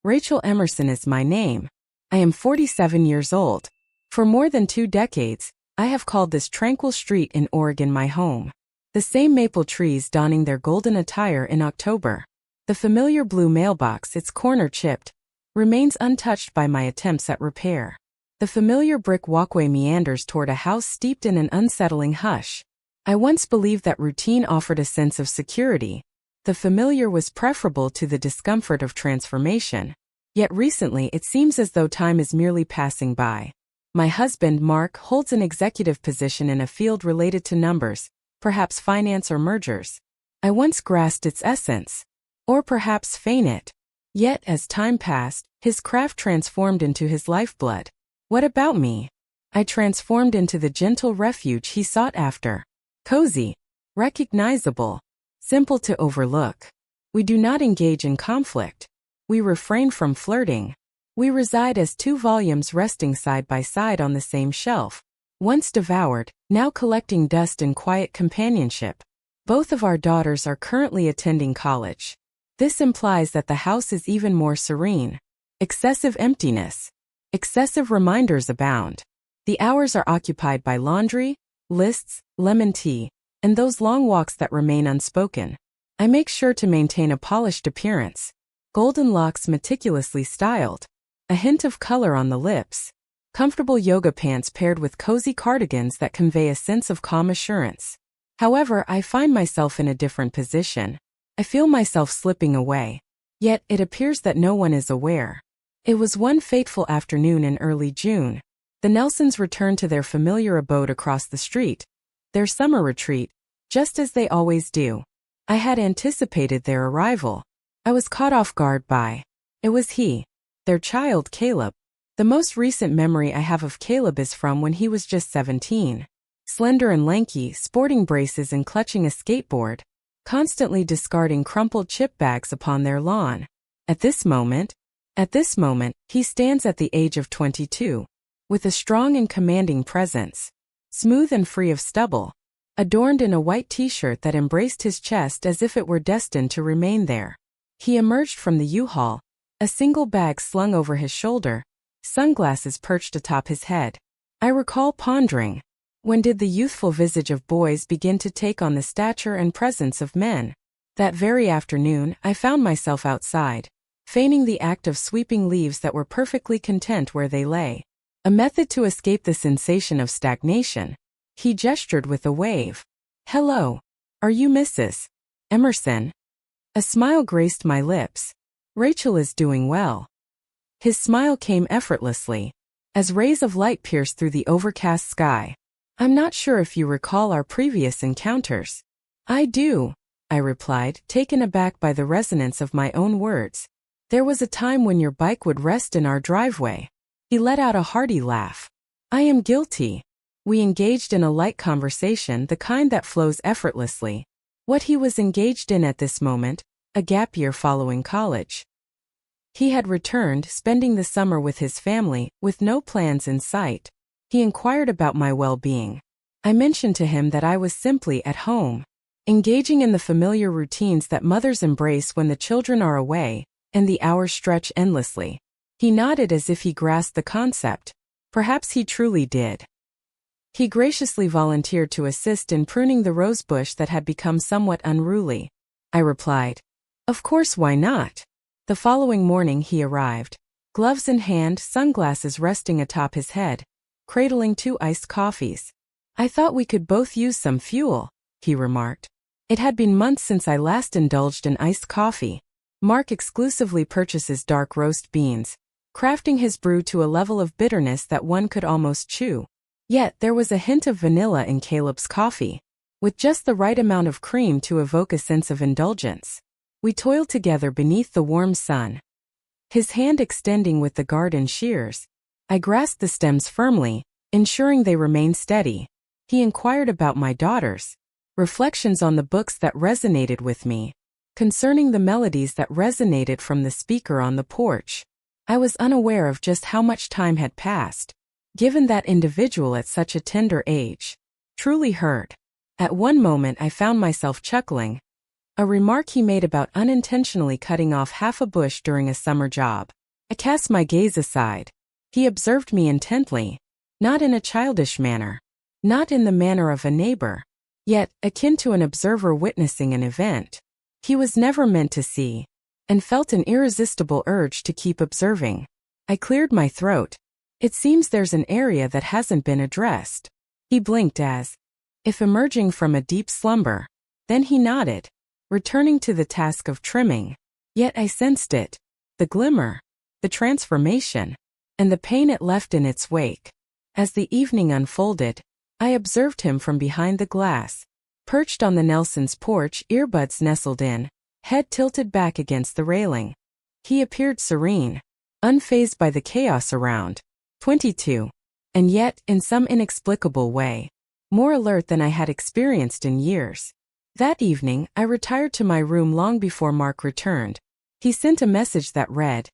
Rachel Emerson is my name. I am 47 years old. For more than 2 decades, I have called this tranquil street in Oregon my home. The same maple trees donning their golden attire in October. The familiar blue mailbox, its corner chipped, remains untouched by my attempts at repair. The familiar brick walkway meanders toward a house steeped in an unsettling hush. I once believed that routine offered a sense of security. The familiar was preferable to the discomfort of transformation. Yet recently it seems as though time is merely passing by. My husband, Mark, holds an executive position in a field related to numbers, perhaps finance or mergers. I once grasped its essence. Or perhaps feign it. Yet, as time passed, his craft transformed into his lifeblood. What about me? I transformed into the gentle refuge he sought after. Cozy. Recognizable. Simple to overlook. We do not engage in conflict. We refrain from flirting. We reside as 2 volumes resting side by side on the same shelf. Once devoured, now collecting dust in quiet companionship. Both of our daughters are currently attending college. This implies that the house is even more serene. Excessive emptiness. Excessive reminders abound. The hours are occupied by laundry, lists, lemon tea, and those long walks that remain unspoken. I make sure to maintain a polished appearance. Golden locks meticulously styled. A hint of color on the lips. Comfortable yoga pants paired with cozy cardigans that convey a sense of calm assurance. However, I find myself in a different position. I feel myself slipping away. Yet, it appears that no one is aware. It was one fateful afternoon in early June. The Nelsons returned to their familiar abode across the street. Their summer retreat, just as they always do. I had anticipated their arrival. I was caught off guard by. It was he. Their child, Caleb. The most recent memory I have of Caleb is from when he was just 17. Slender and lanky, sporting braces and clutching a skateboard. Constantly discarding crumpled chip bags upon their lawn. At this moment, he stands at the age of 22. With a strong and commanding presence. Smooth and free of stubble. Adorned in a white t-shirt that embraced his chest as if it were destined to remain there. He emerged from the U-Haul, a single bag slung over his shoulder, sunglasses perched atop his head. I recall pondering. When did the youthful visage of boys begin to take on the stature and presence of men? That very afternoon, I found myself outside, feigning the act of sweeping leaves that were perfectly content where they lay. A method to escape the sensation of stagnation. He gestured with a wave. Hello. Are you Mrs. Emerson? A smile graced my lips. Rachel is doing well. His smile came effortlessly, as rays of light pierced through the overcast sky. I'm not sure if you recall our previous encounters. I do, I replied, taken aback by the resonance of my own words. There was a time when your bike would rest in our driveway. He let out a hearty laugh. I am guilty. We engaged in a light conversation, the kind that flows effortlessly. What he was engaged in at this moment, a gap year following college. He had returned, spending the summer with his family, with no plans in sight. He inquired about my well-being. I mentioned to him that I was simply at home, engaging in the familiar routines that mothers embrace when the children are away, and the hours stretch endlessly. He nodded as if he grasped the concept. Perhaps he truly did. He graciously volunteered to assist in pruning the rose bush that had become somewhat unruly. I replied, of course, why not? The following morning he arrived, gloves in hand, sunglasses resting atop his head, cradling 2 iced coffees. I thought we could both use some fuel, he remarked. It had been months since I last indulged in iced coffee. Mark exclusively purchases dark roast beans, crafting his brew to a level of bitterness that one could almost chew. Yet there was a hint of vanilla in Caleb's coffee, with just the right amount of cream to evoke a sense of indulgence. We toiled together beneath the warm sun. His hand extending with the garden shears. I grasped the stems firmly, ensuring they remained steady. He inquired about my daughters. Reflections on the books that resonated with me. Concerning the melodies that resonated from the speaker on the porch. I was unaware of just how much time had passed. Given that individual at such a tender age. Truly hurt. At one moment I found myself chuckling. a remark he made about unintentionally cutting off half a bush during a summer job. I cast my gaze aside. He observed me intently, not in a childish manner, not in the manner of a neighbor, yet akin to an observer witnessing an event he was never meant to see, and felt an irresistible urge to keep observing. I cleared my throat. It seems there's an area that hasn't been addressed. He blinked as if emerging from a deep slumber. Then he nodded, returning to the task of trimming. Yet I sensed it, the glimmer, the transformation, and the pain it left in its wake. As the evening unfolded, I observed him from behind the glass, perched on the Nelson's porch, earbuds nestled in, head tilted back against the railing. He appeared serene, unfazed by the chaos around. 22. And yet, in some inexplicable way, more alert than I had experienced in years. That evening, I retired to my room long before Mark returned. He sent a message that read,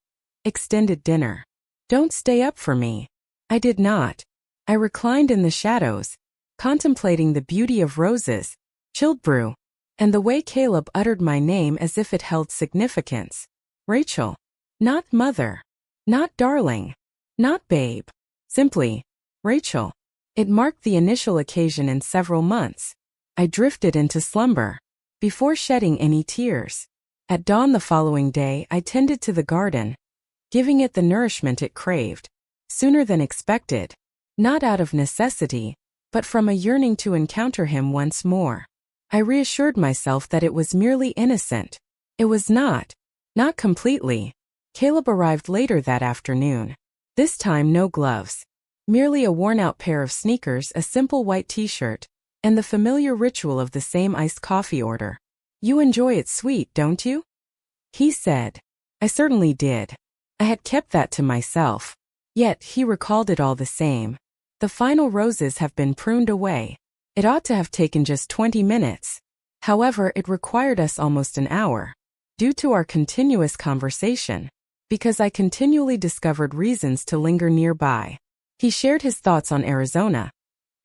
"Extended dinner. Don't stay up for me." I did not. I reclined in the shadows, contemplating the beauty of roses, chilled brew, and the way Caleb uttered my name as if it held significance. Rachel. Not mother. Not darling. Not babe. Simply, Rachel. It marked the initial occasion in several months. I drifted into slumber, before shedding any tears. At dawn the following day I tended to the garden, giving it the nourishment it craved, sooner than expected, not out of necessity, but from a yearning to encounter him once more. I reassured myself that it was merely innocent. It was not completely. Caleb arrived later that afternoon. This time no gloves. Merely a worn-out pair of sneakers, a simple white t-shirt, and the familiar ritual of the same iced coffee order. "You enjoy it sweet, don't you?" he said. I certainly did. I had kept that to myself. Yet he recalled it all the same. The final roses have been pruned away. It ought to have taken just 20 minutes. However, it required us almost an hour, due to our continuous conversation, because I continually discovered reasons to linger nearby. He shared his thoughts on Arizona,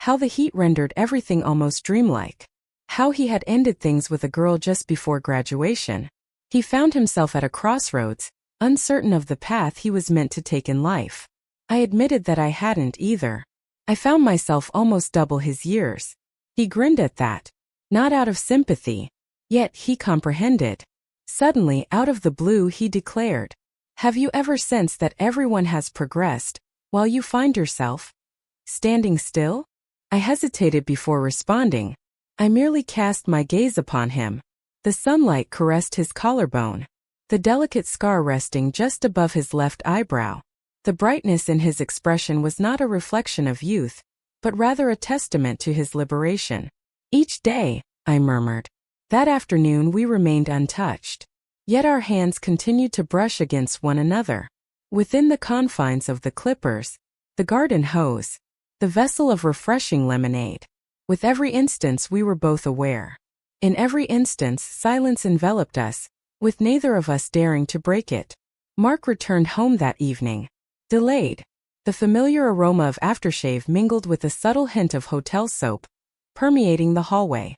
how the heat rendered everything almost dreamlike, how he had ended things with a girl just before graduation. He found himself at a crossroads, uncertain of the path he was meant to take in life. I admitted that I hadn't either. I found myself almost double his years. He grinned at that, not out of sympathy, yet he comprehended. Suddenly, out of the blue, he declared, "Have you ever sensed that everyone has progressed, while you find yourself standing still?" I hesitated before responding. I merely cast my gaze upon him. The sunlight caressed his collarbone, the delicate scar resting just above his left eyebrow. The brightness in his expression was not a reflection of youth, but rather a testament to his liberation. "Each day," I murmured. That afternoon we remained untouched. Yet our hands continued to brush against one another. Within the confines of the clippers, the garden hose, the vessel of refreshing lemonade. With every instance we were both aware. In every instance silence enveloped us, with neither of us daring to break it. Mark returned home that evening. Delayed. The familiar aroma of aftershave mingled with a subtle hint of hotel soap, permeating the hallway.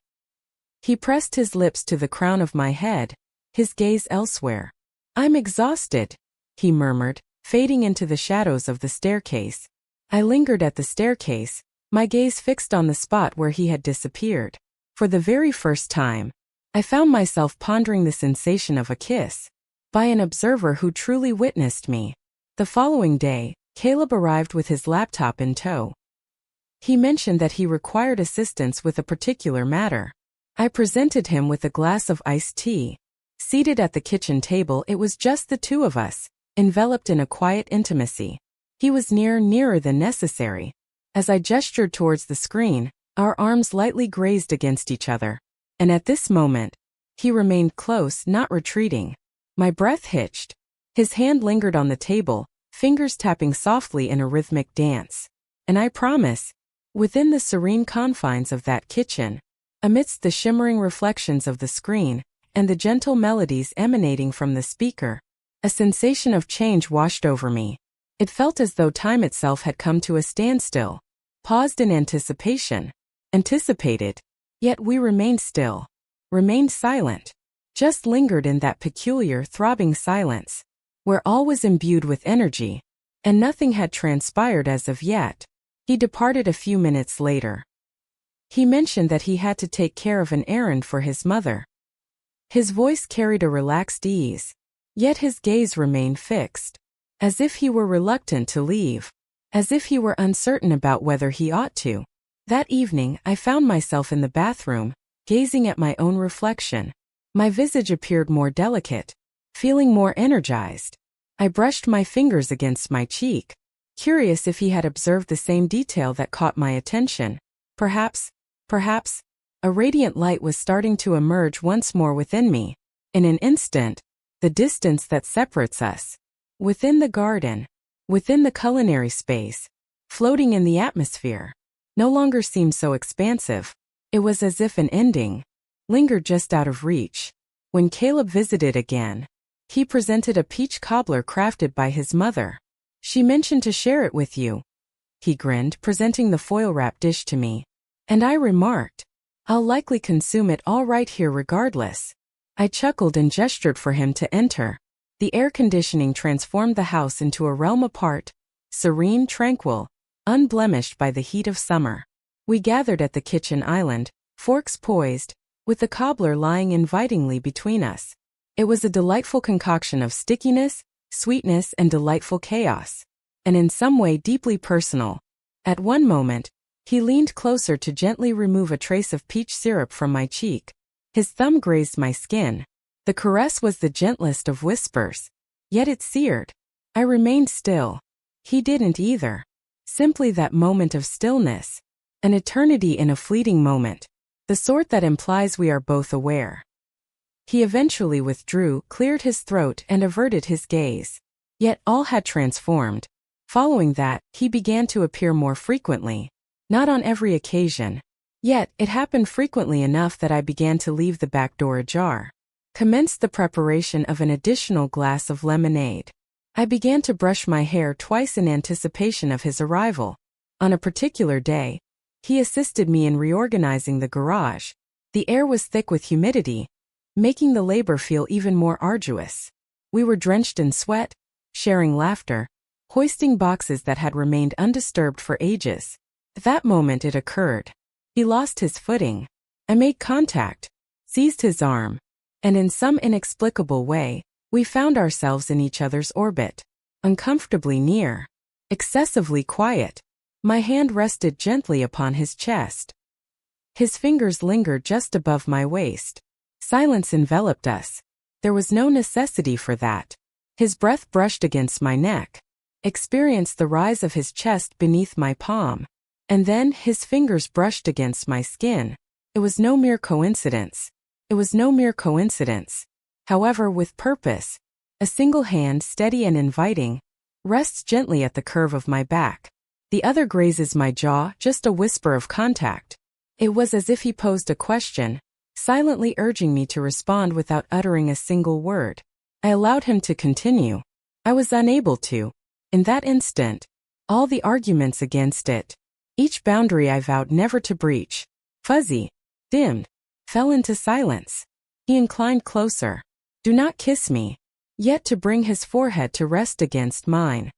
He pressed his lips to the crown of my head, his gaze elsewhere. "I'm exhausted," he murmured, fading into the shadows of the staircase. I lingered at the staircase, my gaze fixed on the spot where he had disappeared. For the very first time, I found myself pondering the sensation of a kiss, by an observer who truly witnessed me. The following day, Caleb arrived with his laptop in tow. He mentioned that he required assistance with a particular matter. I presented him with a glass of iced tea. Seated at the kitchen table, it was just the two of us, enveloped in a quiet intimacy. He was nearer than necessary. As I gestured towards the screen, our arms lightly grazed against each other. And at this moment, he remained close, not retreating. My breath hitched. His hand lingered on the table, fingers tapping softly in a rhythmic dance. And I promise, within the serene confines of that kitchen, amidst the shimmering reflections of the screen, and the gentle melodies emanating from the speaker, a sensation of change washed over me. It felt as though time itself had come to a standstill, paused in anticipation, anticipated, yet we remained still, remained silent. just lingered in that peculiar, throbbing silence, where all was imbued with energy, and nothing had transpired as of yet. He departed a few minutes later. He mentioned that he had to take care of an errand for his mother. His voice carried a relaxed ease, yet his gaze remained fixed, as if he were reluctant to leave, as if he were uncertain about whether he ought to. That evening, I found myself in the bathroom, gazing at my own reflection. My visage appeared more delicate, feeling more energized. I brushed my fingers against my cheek, curious if he had observed the same detail that caught my attention. Perhaps, a radiant light was starting to emerge once more within me. In an instant, the distance that separates us, within the garden, within the culinary space, floating in the atmosphere, no longer seemed so expansive. It was as if an ending lingered just out of reach. When Caleb visited again, he presented a peach cobbler crafted by his mother. She mentioned to share it with you. He grinned, presenting the foil-wrapped dish to me. And I remarked, I'll likely consume it all right here regardless. I chuckled and gestured for him to enter. The air conditioning transformed the house into a realm apart, serene, tranquil, unblemished by the heat of summer. We gathered at the kitchen island, forks poised, with the cobbler lying invitingly between us. It was a delightful concoction of stickiness, sweetness, and delightful chaos, and in some way deeply personal. At one moment, he leaned closer to gently remove a trace of peach syrup from my cheek. His thumb grazed my skin. The caress was the gentlest of whispers, yet it seared. I remained still. He didn't either. Simply that moment of stillness, an eternity in a fleeting moment, the sort that implies we are both aware. He eventually withdrew, cleared his throat, and averted his gaze. Yet all had transformed. Following that, he began to appear more frequently. Not on every occasion. Yet, it happened frequently enough that I began to leave the back door ajar. Commenced the preparation of an additional glass of lemonade. I began to brush my hair twice in anticipation of his arrival. On a particular day, he assisted me in reorganizing the garage. The air was thick with humidity, making the labor feel even more arduous. We were drenched in sweat, sharing laughter, hoisting boxes that had remained undisturbed for ages. At that moment it occurred. He lost his footing. I made contact, seized his arm, and in some inexplicable way, we found ourselves in each other's orbit. Uncomfortably near. Excessively quiet. My hand rested gently upon his chest. His fingers lingered just above my waist. Silence enveloped us. There was no necessity for that. His breath brushed against my neck. Experienced the rise of his chest beneath my palm. And then his fingers brushed against my skin. It was no mere coincidence. However, with purpose. A single hand, steady and inviting, rests gently at the curve of my back. The other grazes my jaw, just a whisper of contact. It was as if he posed a question, silently urging me to respond without uttering a single word. I allowed him to continue. I was unable to. In that instant, all the arguments against it, each boundary I vowed never to breach, fuzzy, dimmed, fell into silence. He inclined closer. Do not kiss me. Yet to bring his forehead to rest against mine.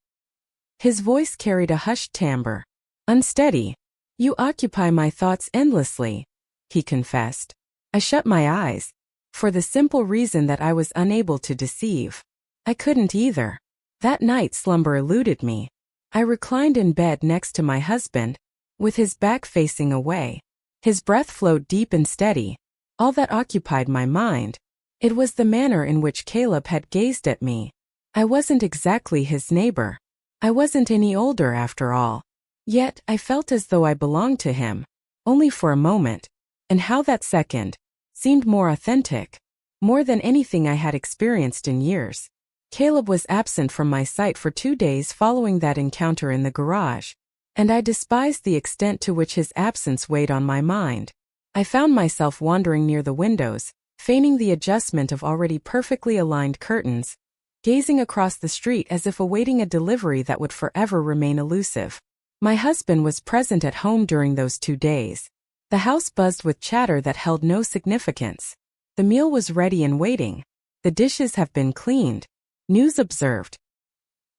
His voice carried a hushed timbre. Unsteady. You occupy my thoughts endlessly, he confessed. I shut my eyes, for the simple reason that I was unable to deceive. I couldn't either. That night slumber eluded me. I reclined in bed next to my husband, with his back facing away. His breath flowed deep and steady. All that occupied my mind, it was the manner in which Caleb had gazed at me. I wasn't exactly his neighbor. I wasn't any older after all. Yet, I felt as though I belonged to him, only for a moment, and how that second seemed more authentic, more than anything I had experienced in years. Caleb was absent from my sight for 2 days following that encounter in the garage, and I despised the extent to which his absence weighed on my mind. I found myself wandering near the windows, feigning the adjustment of already perfectly aligned curtains, gazing across the street as if awaiting a delivery that would forever remain elusive. My husband was present at home during those 2 days. The house buzzed with chatter that held no significance. The meal was ready and waiting. The dishes have been cleaned. News observed.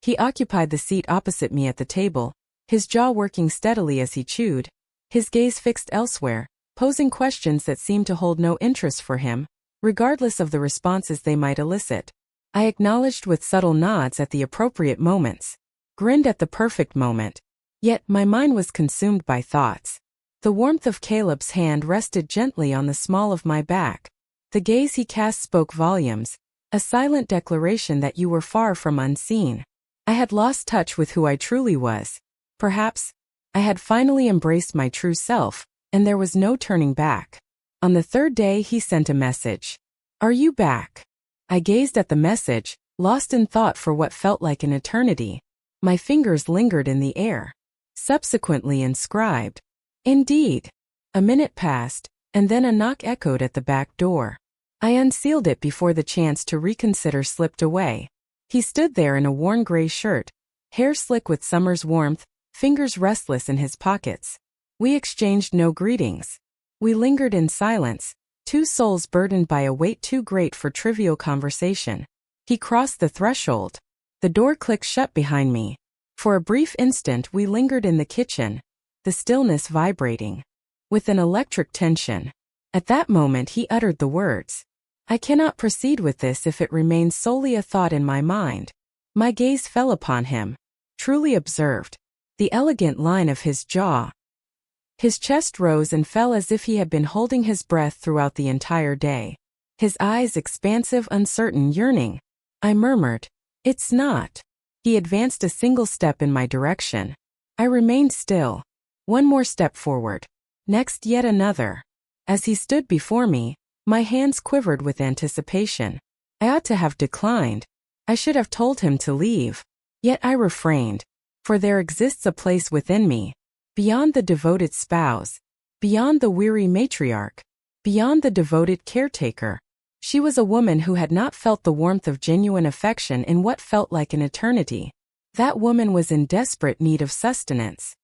He occupied the seat opposite me at the table, his jaw working steadily as he chewed, his gaze fixed elsewhere, posing questions that seemed to hold no interest for him, regardless of the responses they might elicit. I acknowledged with subtle nods at the appropriate moments, grinned at the perfect moment. Yet my mind was consumed by thoughts. The warmth of Caleb's hand rested gently on the small of my back. The gaze he cast spoke volumes, a silent declaration that you were far from unseen. I had lost touch with who I truly was. Perhaps I had finally embraced my true self, and there was no turning back. On the third day he sent a message. "Are you back?" I gazed at the message, lost in thought for what felt like an eternity. My fingers lingered in the air. Subsequently inscribed. Indeed. A minute passed, and then a knock echoed at the back door. I unsealed it before the chance to reconsider slipped away. He stood there in a worn gray shirt, hair slick with summer's warmth, fingers restless in his pockets. We exchanged no greetings. We lingered in silence, two souls burdened by a weight too great for trivial conversation. He crossed the threshold. The door clicked shut behind me. For a brief instant we lingered in the kitchen, the stillness vibrating with an electric tension. At that moment he uttered the words, "I cannot proceed with this if it remains solely a thought in my mind." My gaze fell upon him, truly observed the elegant line of his jaw. His chest rose and fell as if he had been holding his breath throughout the entire day. His eyes expansive, uncertain, yearning. I murmured, "It's not." He advanced a single step in my direction. I remained still. One more step forward. Next yet another. As he stood before me, my hands quivered with anticipation. I ought to have declined. I should have told him to leave. Yet I refrained. For there exists a place within me, beyond the devoted spouse, beyond the weary matriarch, beyond the devoted caretaker. She was a woman who had not felt the warmth of genuine affection in what felt like an eternity. That woman was in desperate need of sustenance.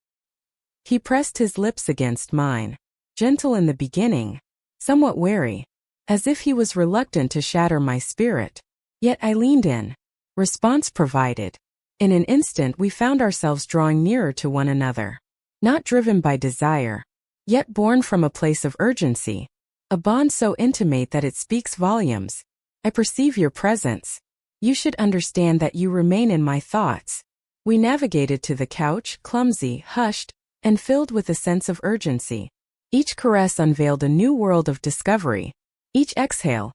He pressed his lips against mine, gentle in the beginning, somewhat wary, as if he was reluctant to shatter my spirit. Yet I leaned in. Response provided. In an instant we found ourselves drawing nearer to one another. Not driven by desire, yet born from a place of urgency. A bond so intimate that it speaks volumes. I perceive your presence. You should understand that you remain in my thoughts. We navigated to the couch, clumsy, hushed, and filled with a sense of urgency. Each caress unveiled a new world of discovery. Each exhale,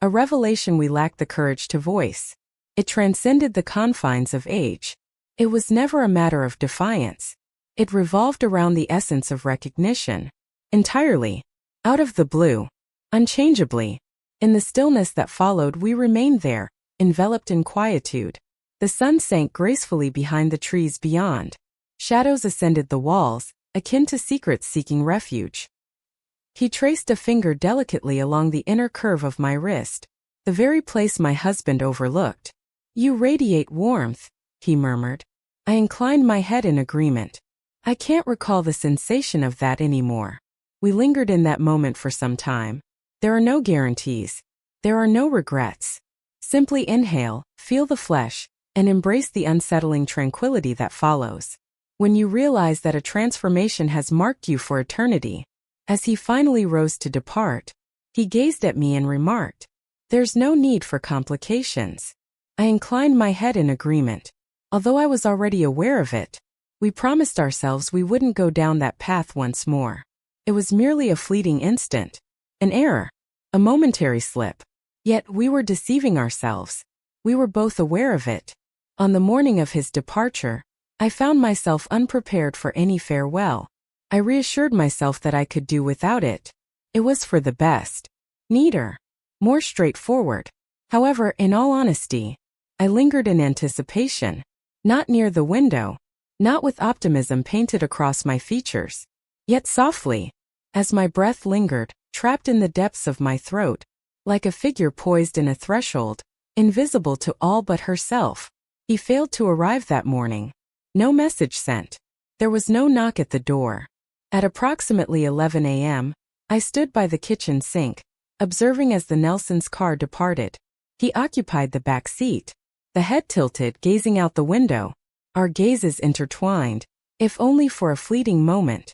a revelation we lacked the courage to voice. It transcended the confines of age. It was never a matter of defiance. It revolved around the essence of recognition. Entirely. Out of the blue. Unchangeably. In the stillness that followed we remained there, enveloped in quietude. The sun sank gracefully behind the trees beyond. Shadows ascended the walls, akin to secrets seeking refuge. He traced a finger delicately along the inner curve of my wrist, the very place my husband overlooked. "You radiate warmth," he murmured. I inclined my head in agreement. I can't recall the sensation of that anymore. We lingered in that moment for some time. There are no guarantees. There are no regrets. Simply inhale, feel the flesh, and embrace the unsettling tranquility that follows. When you realize that a transformation has marked you for eternity. As he finally rose to depart, he gazed at me and remarked, "There's no need for complications." I inclined my head in agreement. Although I was already aware of it, we promised ourselves we wouldn't go down that path once more. It was merely a fleeting instant, an error, a momentary slip. Yet we were deceiving ourselves. We were both aware of it. On the morning of his departure, I found myself unprepared for any farewell. I reassured myself that I could do without it. It was for the best. Neater. More straightforward. However, in all honesty, I lingered in anticipation. Not near the window. Not with optimism painted across my features. Yet softly, as my breath lingered, trapped in the depths of my throat, like a figure poised in a threshold, invisible to all but herself. He failed to arrive that morning. No message sent. There was no knock at the door. At approximately 11 a.m., I stood by the kitchen sink, observing as the Nelsons' car departed. He occupied the back seat, the head tilted, gazing out the window, our gazes intertwined, if only for a fleeting moment.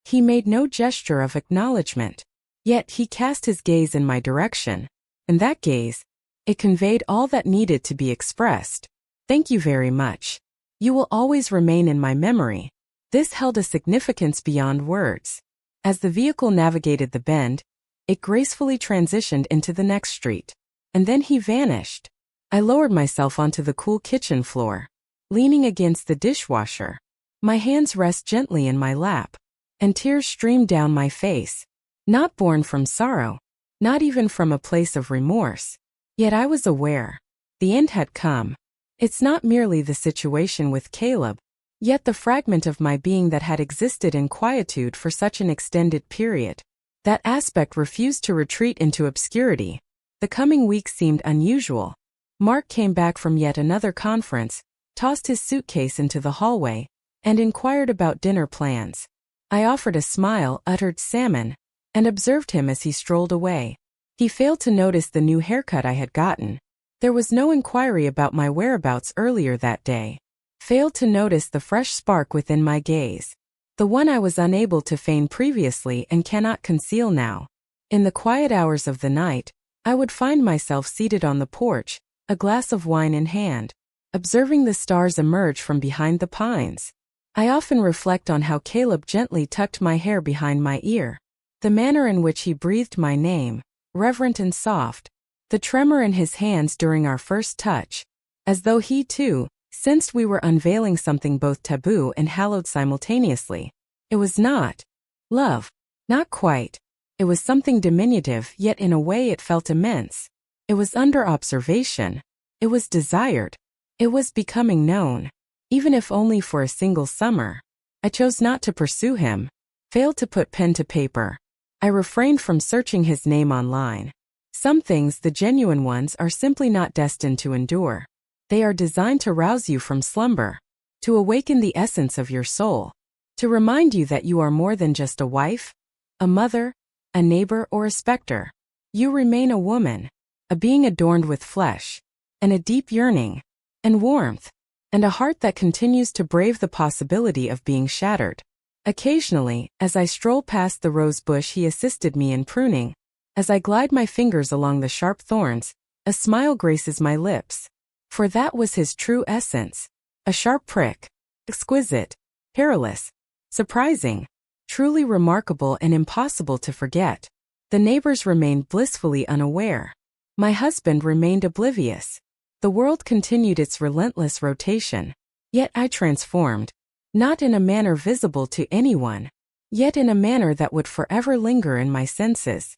He made no gesture of acknowledgement, yet he cast his gaze in my direction, and that gaze, it conveyed all that needed to be expressed. Thank you very much. You will always remain in my memory. This held a significance beyond words. As the vehicle navigated the bend, it gracefully transitioned into the next street. And then he vanished. I lowered myself onto the cool kitchen floor, leaning against the dishwasher. My hands rest gently in my lap, and tears streamed down my face. Not born from sorrow, not even from a place of remorse. Yet I was aware. The end had come. It's not merely the situation with Caleb, yet the fragment of my being that had existed in quietude for such an extended period. That aspect refused to retreat into obscurity. The coming weeks seemed unusual. Mark came back from yet another conference, tossed his suitcase into the hallway, and inquired about dinner plans. I offered a smile, uttered salmon, and observed him as he strolled away. He failed to notice the new haircut I had gotten. There was no inquiry about my whereabouts earlier that day. Failed to notice the fresh spark within my gaze. The one I was unable to feign previously and cannot conceal now. In the quiet hours of the night, I would find myself seated on the porch, a glass of wine in hand, observing the stars emerge from behind the pines. I often reflect on how Caleb gently tucked my hair behind my ear, the manner in which he breathed my name, reverent and soft, the tremor in his hands during our first touch, as though he too sensed we were unveiling something both taboo and hallowed simultaneously. It was not love, not quite. It was something diminutive, yet in a way it felt immense. It was under observation. It was desired. It was becoming known, even if only for a single summer. I chose not to pursue him, failed to put pen to paper. I refrained from searching his name online. Some things, the genuine ones, are simply not destined to endure. They are designed to rouse you from slumber, to awaken the essence of your soul, to remind you that you are more than just a wife, a mother, a neighbor, or a specter. You remain a woman, a being adorned with flesh, and a deep yearning, and warmth, and a heart that continues to brave the possibility of being shattered. Occasionally, as I stroll past the rose bush he assisted me in pruning, as I glide my fingers along the sharp thorns, a smile graces my lips. For that was his true essence. A sharp prick. Exquisite. Perilous. Surprising. Truly remarkable and impossible to forget. The neighbors remained blissfully unaware. My husband remained oblivious. The world continued its relentless rotation. Yet I transformed. Not in a manner visible to anyone, yet in a manner that would forever linger in my senses.